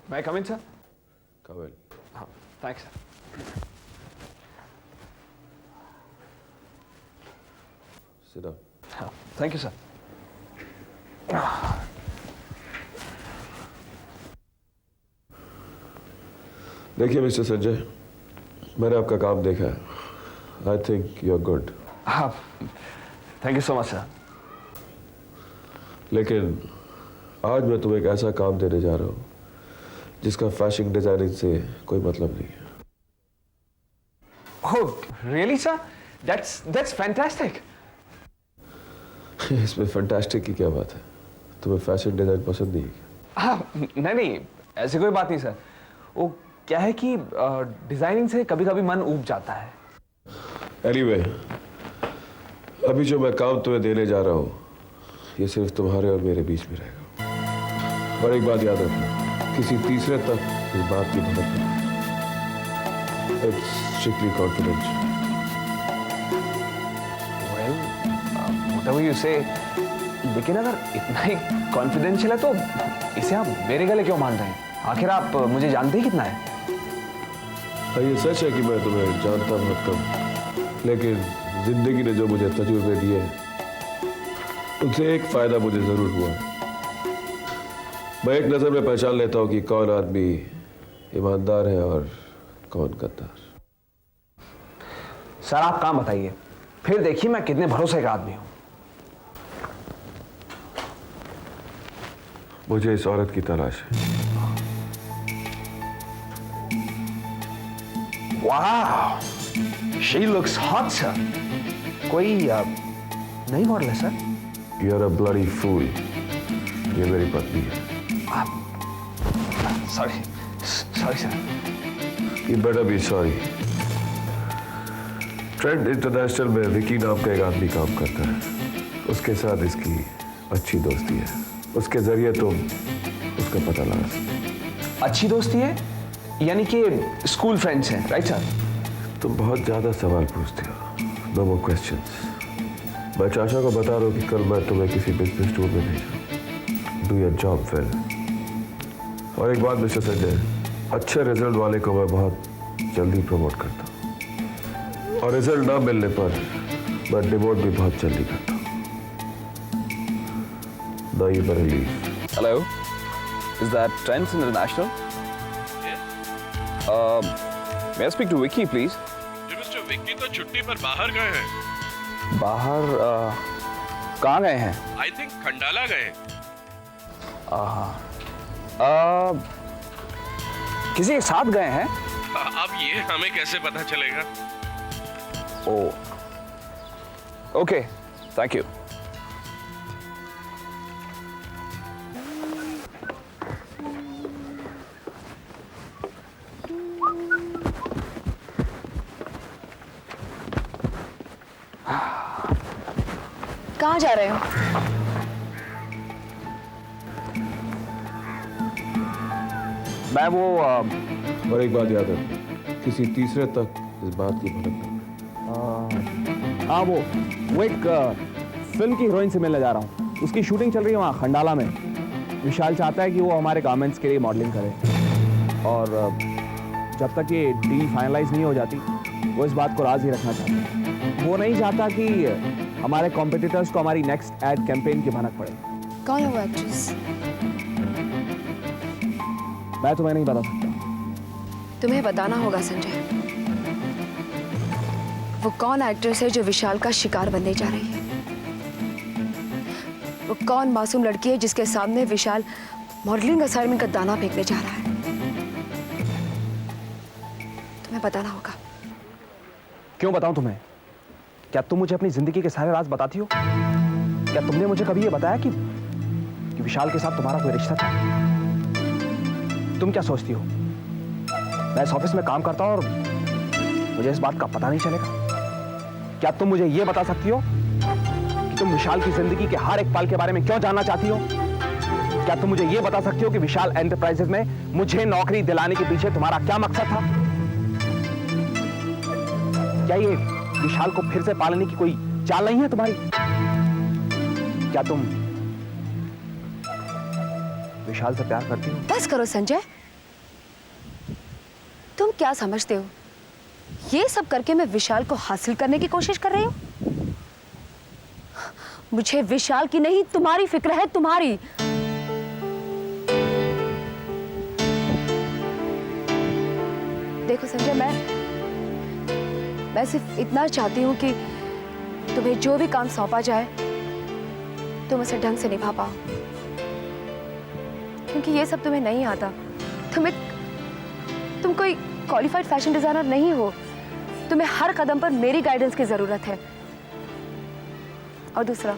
May I come in, sir? Come in. Thanks, sir. Sit down. Thank you, sir. देखिए mister Sanjay, मैंने आपका काम देखा है। I think you are good. Thank you so much, sir. लेकिन आज मैं तुम्हें एक ऐसा काम देने जा रहा हूँ जिसका फैशन डिजाइनिंग से कोई मतलब नहीं है। Oh, really, sir? That's fantastic. इसमें फैंटास्टिक की क्या बात है? तुम्हें फैशन डिजाइन पसंद नहीं है? नहीं, ऐसी कोई बात नहीं, सर। वो क्या है कि डिजाइनिंग से कभी-कभी मन ऊब जाता है। एनीवे, अभी जो मैं काम तुम्हें देने जा रहा हूँ ये सिर्फ तुम्हारे और मेरे बीच में रहेगा। और एक बात याद रखना, किसी तीसरे तक इस बात की भनक नहीं। It's strictly confidential. Well, whatever you say, लेकिन अगर इतना ही कॉन्फिडेंशियल है तो इसे आप मेरे गले क्यों मान रहे हैं? आखिर आप मुझे जानते ही कितना है? ये सच है कि मैं तुम्हें जानता बहुत कम, लेकिन जिंदगी ने जो मुझे तजुर्बे दिए उनसे एक फायदा मुझे जरूर हुआ। मैं एक नजर में पहचान लेता हूं कि कौन आदमी ईमानदार है और कौन गद्दार। सर, आप काम बताइए, फिर देखिए मैं कितने भरोसे का आदमी हूं। मुझे इस औरत की तलाश है। वाह, she looks hot, sir. कोई नई मॉडल है, sir? You're a bloody fool. ये मेरी पत्नी है। Sorry, sir. You better be sorry. Trend international में विकी नाम का एक आदमी काम करता है। उसके साथ इसकी अच्छी दोस्ती है। उसके जरिए तुम उसका पता लगा सकते। अच्छी दोस्ती है? यानी कि स्कूल फ्रेंड्स हैं, राइट सर? तुम बहुत ज्यादा सवाल पूछते हो। No more questions. मैं चाचा को बता रहा हूँ कि कल मैं तुम्हें किसी बिजनेस टूर में भेजूँ। Do your job well. और एक बात मिस्टर संजय, अच्छे रिजल्ट वाले को मैं बहुत जल्दी प्रमोट करता हूँ और रिजल्ट ना मिलने पर मैं डिमोट भी बहुत जल्दी करता हूँ। Now you better leave. Hello, is that Trends International? May I speak to Vicky, please? जी मिस्टर विक्की तो छुट्टी पर बाहर गए हैं। बाहर कहाँ गए हैं? आई थिंक खंडाला गए। किसी के साथ गए हैं? अब ये हमें कैसे पता चलेगा? Okay, thank you. कहाँ जा रहे हो? मैं वो और एक बात याद रख, किसी तीसरे तक इस बात की भनक नहीं। हाँ, वो एक फिल्म की हीरोइन से मिलने जा रहा हूँ। उसकी शूटिंग चल रही है वहाँ खंडाला में। विशाल चाहता है कि वो हमारे गारमेंट्स के लिए मॉडलिंग करे और जब तक ये डील फाइनलाइज नहीं हो जाती वो इस बात को राज ही रखना चाहता है। वो नहीं चाहता कि हमारे कॉम्पिटिटर्स को हमारी नेक्स्ट एड कैंपेन की भनक पड़े। कौन है वो एक्ट्रेस? मैं तुम्हें नहीं बता सकता। तुम्हें बताना होगा संजय। वो कौन एक्ट्रेस है जो विशाल का शिकार बनने जा रही है? वो कौन मासूम लड़की है जिसके सामने विशाल मॉडलिंग असाइनमेंट का दाना फेंकने जा रहा है? तुम्हें बताना होगा। क्यों बताऊं तुम्हें? क्या तुम मुझे अपनी जिंदगी के सारे राज बताती हो? क्या तुमने मुझे कभी ये बताया कि विशाल के साथ तुम्हारा कोई रिश्ता था? तुम क्या सोचती हो मैं इस ऑफिस में काम करता हूं और मुझे इस बात का पता नहीं चलेगा? क्या तुम मुझे ये बता सकती हो कि तुम विशाल की जिंदगी के हर एक पल के बारे में क्यों जानना चाहती हो? क्या तुम मुझे ये बता सकती हो कि विशाल एंटरप्राइजेज में मुझे नौकरी दिलाने के पीछे तुम्हारा क्या मकसद था? क्या ये विशाल को फिर से पालने की कोई चाल नहीं है तुम्हारी? क्या तुम विशाल से प्यार करती हो? बस करो संजय, तुम क्या समझते हो? ये सब करके मैं विशाल को हासिल करने की कोशिश कर रही हूँ? मुझे विशाल की नहीं, तुम्हारी फिक्र है, तुम्हारी। देखो संजय, मैं सिर्फ इतना चाहती हूँ कि तुम्हें जो भी काम सौंपा जाए तुम उसे ढंग से निभा पाओ, क्योंकि ये सब तुम्हें नहीं आता। तुम कोई क्वालिफाइड फैशन डिजाइनर नहीं हो। तुम्हें हर कदम पर मेरी गाइडेंस की जरूरत है। और दूसरा,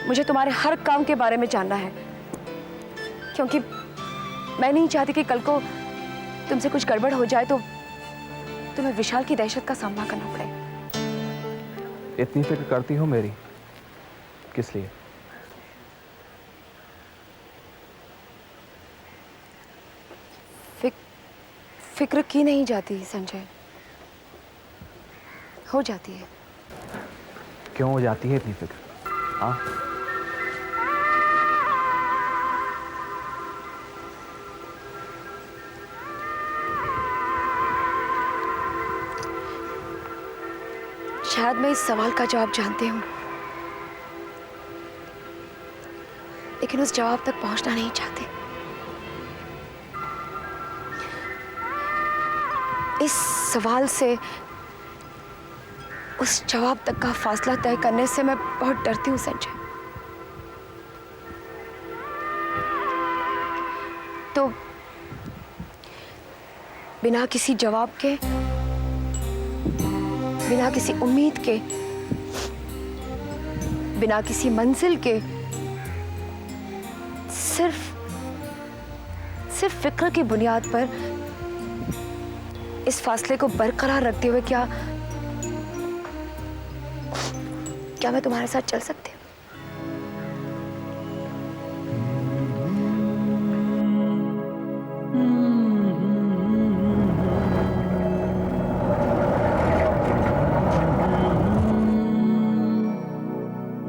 मुझे तुम्हारे हर काम के बारे में जानना है, क्योंकि मैं नहीं चाहती कि कल को तुमसे कुछ गड़बड़ हो जाए तो तुम्हें विशाल की दहशत का सामना करना पड़े। इतनी फिक्र करती हो मेरी, किस लिए? फिक्र की नहीं जाती संजय, हो जाती है। क्यों हो जाती है इतनी फिक्र? हाँ, शायद मैं इस सवाल का जवाब जानती हूँ, लेकिन उस जवाब तक पहुंचना नहीं चाहती। इस सवाल से उस जवाब तक का फासला तय करने से मैं बहुत डरती हूँ संजय। तो बिना किसी जवाब के, बिना किसी उम्मीद के, बिना किसी मंजिल के, सिर्फ फिक्र की बुनियाद पर इस फासले को बरकरार रखते हुए क्या मैं तुम्हारे साथ चल सकती हूँ?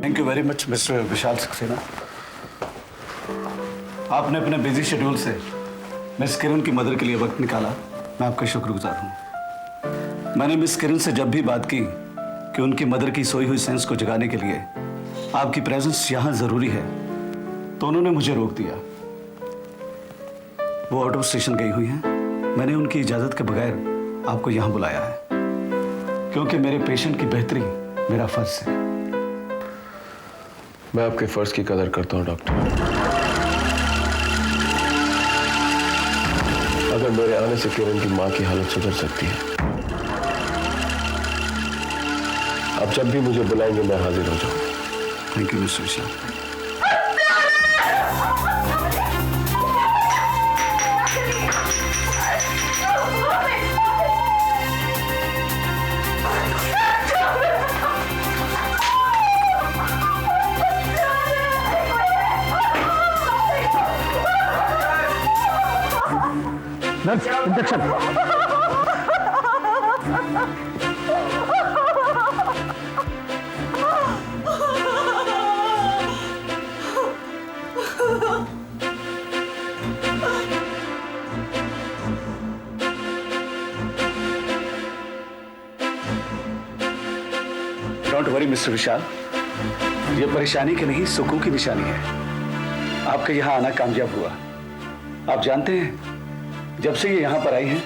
Thank you very much mister Vishal Saxena. आपने अपने बिजी शेड्यूल से मिस किरण की मदर के लिए वक्त निकाला, मैं आपका शुक्रगुजार हूँ। मैंने मिस किरण से जब भी बात की कि उनकी मदर की सोई हुई सेंस को जगाने के लिए आपकी प्रेजेंस यहाँ जरूरी है, तो उन्होंने मुझे रोक दिया। वो आउट ऑफ स्टेशन गई हुई हैं। मैंने उनकी इजाजत के बगैर आपको यहाँ बुलाया है, क्योंकि मेरे पेशेंट की बेहतरी मेरा फर्ज है। मैं आपके फर्ज की कदर करता हूँ डॉक्टर। अगर मेरे आने से किरण की माँ की हालत सुधर सकती है, अब जब भी मुझे बुलाएंगे मैं हाजिर हो जाऊंगा। Thank you mister Vishal. Nurse, injection. Don't worry mister Vishal, ये परेशानी की नहीं सुकून की निशानी है। आपके यहाँ आना कामयाब हुआ। आप जानते हैं, जब से ये यहाँ पर आई हैं,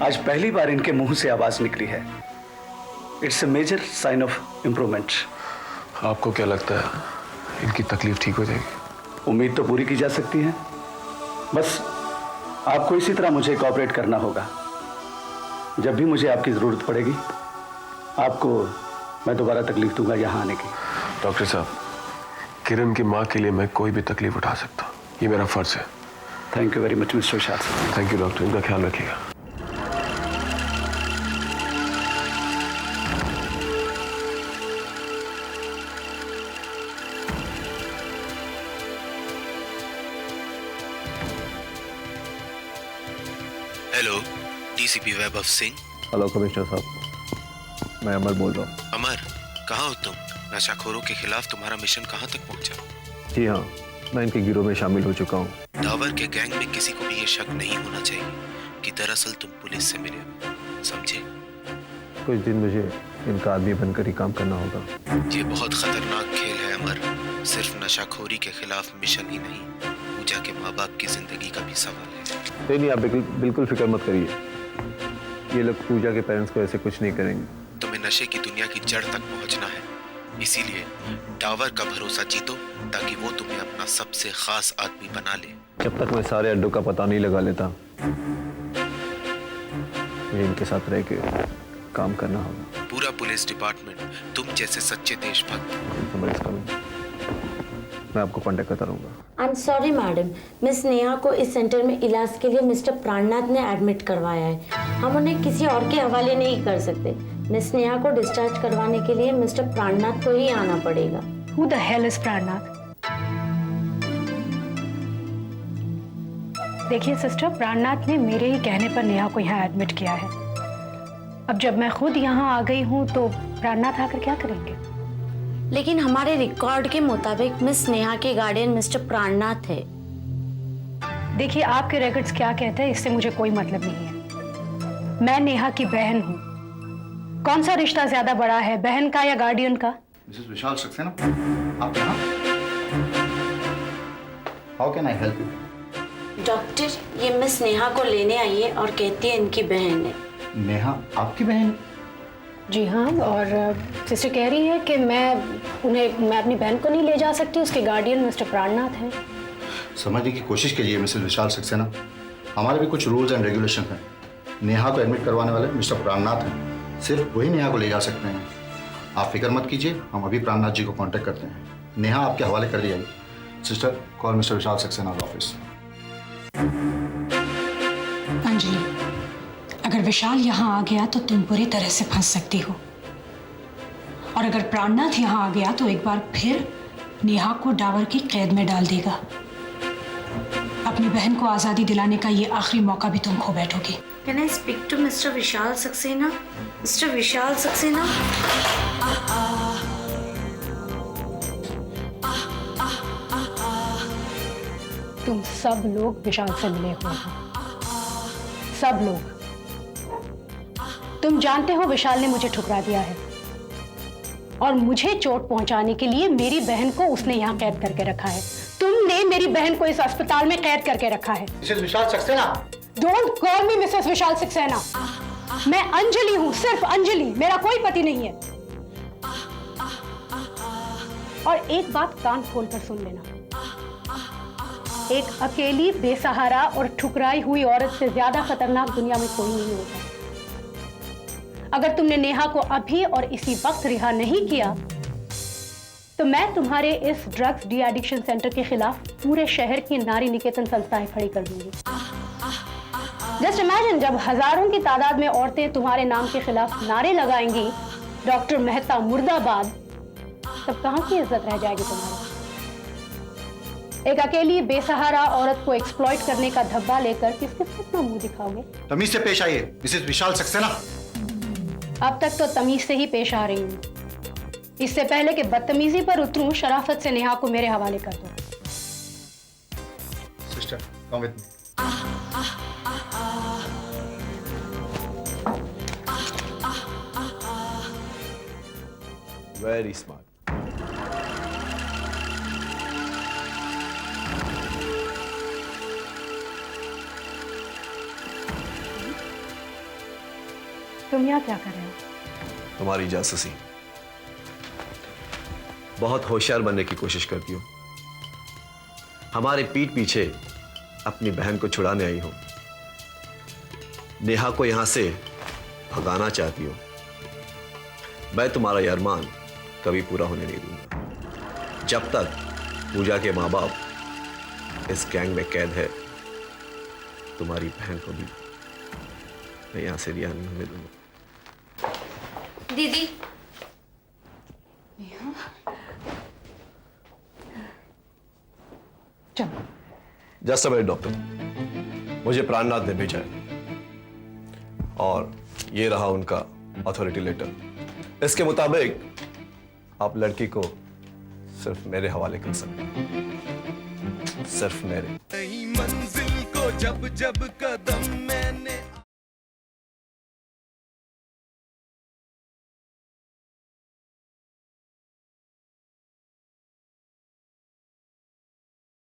आज पहली बार इनके मुंह से आवाज निकली है। It's a major sign of improvement. आपको क्या लगता है इनकी तकलीफ ठीक हो जाएगी? उम्मीद तो पूरी की जा सकती है, बस आपको इसी तरह मुझे कोऑपरेट करना होगा। जब भी मुझे आपकी जरूरत पड़ेगी, आपको मैं दोबारा तकलीफ दूंगा यहाँ आने की। डॉक्टर साहब, किरण की माँ के लिए मैं कोई भी तकलीफ उठा सकता हूँ, ये मेरा फर्ज है। Thank you very much mister Vishal. Thank you doctor, इनका ख्याल रखिएगा। हेलो, डीसीपी वैभव सिंह। हेलो कमिश्नर साहब, मैं अमर बोल रहा हूँ। अमर, कहाँ हो तुम? नशाखोरों के खिलाफ तुम्हारा मिशन कहाँ तक पहुँचा? जी हाँ, मैं इनके गिरोह में शामिल हो चुका हूँ। डावर के गैंग में किसी को भी ये शक नहीं होना चाहिए कि दरअसल तुम पुलिस से मिले हो, समझे? कुछ दिन मुझे इनका आदमी बनकर ही काम करना होगा। ये बहुत खतरनाक खेल है अमर। सिर्फ नशाखोरी के खिलाफ मिशन ही नहीं, पूजा के माँ बाप की जिंदगी का भी सवाल है। नहीं, आप बिल्कुल फिक्र मत करिए। ये लोग पूजा के पेरेंट्स को ऐसे कुछ नहीं करेंगे। तुम्हें नशे की दुनिया की जड़ तक पहुंचना है, इसीलिए डावर का भरोसा जीतो ताकि वो तुम्हें अपना सबसे खास आदमी बना ले। जब तक मैं सारे अड्डों का पता नहीं लगा लेता, मुझे इनके साथ रह के काम करना होगा। पूरा पुलिस डिपार्टमेंट तुम जैसे सच्चे देशभक्त। मैं आपको कांटेक्ट करता रहूंगा। I am sorry madam, miss Neha को इस सेंटर में इलाज के लिए मिस्टर प्राणनाथ ने एडमिट करवाया है। हम उन्हें किसी और के हवाले नहीं कर सकते। मिस नेहा को डिस्चार्ज करवाने के लिए मिस्टर प्राणनाथ को ही आना पड़ेगा। Who the hell is प्राणनाथ? देखिए सिस्टर, प्राणनाथ ने मेरे ही कहने पर नेहा को यहाँ एडमिट किया है। अब जब मैं खुद यहाँ आ गई हूँ तो प्राणनाथ आकर क्या करेंगे? लेकिन हमारे रिकॉर्ड के मुताबिक मिस नेहा के गार्डियन मिस्टर प्राणनाथ है। देखिए आपके रिकॉर्ड्स क्या कहते हैं इससे मुझे कोई मतलब नहीं है। मैं नेहा की बहन हूँ। कौन सा रिश्ता ज्यादा बड़ा है, बहन का या गार्डियन का? मिसेस विशाल सक्सेना, आप यहाँ? How can I help you? Doctor, ये मिस नेहा को लेने आई है और कहती है इनकी बहन है। नेहा आपकी बहन? जी हाँ, और सिस्टर कह रही है कि मैं अपनी बहन को नहीं ले जा सकती, उसके गार्डियन मिस्टर प्राणनाथ हैं। समझने की कोशिश कीजिए मिसेस विशाल सक्सेना, हमारे भी कुछ रूल्स एंड रेगुलेशन हैं। नेहा को एडमिट करवाने वाले मिस्टर प्राणनाथ हैं, सिर्फ वही नेहा को ले जा सकते हैं। आप फिक्र मत कीजिए, हम अभी प्राणनाथ जी को कांटेक्ट करते हैं। नेहा आपके हवाले कर दी जाएगी। Sister, call mister Vishal Saxena office. Anjali, अगर विशाल यहाँ आ गया तो तुम बुरी तरह से फंस सकती हो, और अगर प्राणनाथ यहाँ आ गया तो एक बार फिर नेहा को डावर की कैद में डाल देगा। अपनी बहन को आजादी दिलाने का ये आखिरी मौका भी तुम खो बैठोगी। Can I speak to Mr. Vishal Saxena? Mr. विशाल सक्सेना? तुम सब लोग विशाल से मिले हुए हो, सब लोग। तुम जानते हो विशाल ने मुझे ठुकरा दिया है और मुझे चोट पहुंचाने के लिए मेरी बहन को उसने यहाँ कैद करके रखा है। तुमने मेरी बहन को इस अस्पताल में कैद करके रखा है। Mrs Vishal Saxena, don't call me Mrs Vishal Saxena. मैं अंजलि हूं, सिर्फ अंजलि, मेरा कोई पति नहीं है। और एक बात कान खोलकर सुन लेना, एक अकेली बेसहारा और ठुकराई हुई औरत से ज्यादा खतरनाक दुनिया में कोई नहीं होता। अगर तुमने नेहा को अभी और इसी वक्त रिहा नहीं किया तो मैं तुम्हारे इस ड्रग्स डी एडिक्शन सेंटर के खिलाफ पूरे शहर की नारी निकेतन संस्थाएं खड़ी कर दूंगी। जस्ट इमेजिन, जब हजारों की तादाद में औरतें तुम्हारे नाम के खिलाफ नारे लगाएंगी, डॉक्टर मेहता मुर्दाबाद, तब कहां की इज्जत रह जाएगी तुम्हारी? एक अकेली बेसहारा औरत को एक्सप्लॉइट करने का धब्बा लेकर किस किस अपना मुंह दिखाओगे? तमीज से पेश आइए मिसेस विशाल सक्सेना। अब तक तो तमीज से ही पेश आ रही हूँ। इससे पहले कि बदतमीजी पर उतरूं, शराफत से नेहा को मेरे हवाले कर दो। Sister, come with me. Very smart. तुम यहाँ क्या कर रहे हो? तुम्हारी जासूसी। बहुत होशियार बनने की कोशिश करती हो। हमारे पीठ पीछे अपनी बहन को छुड़ाने आई हो। नेहा को यहां से भगाना चाहती हो। मैं तुम्हारा ये अरमान कभी पूरा होने नहीं दूंगा। जब तक पूजा के माँ बाप इस गैंग में कैद है, तुम्हारी बहन को भी मैं यहां से रिहा नहीं होने दूंगा। दीदी, चलो। जस्ट अ मिनट डॉक्टर, मुझे प्राणनाथ ने भेजा है और ये रहा उनका अथॉरिटी लेटर। इसके मुताबिक आप लड़की को सिर्फ मेरे हवाले कर सकते हैं, सिर्फ मेरे। नई मंजिल को जब जब कदम में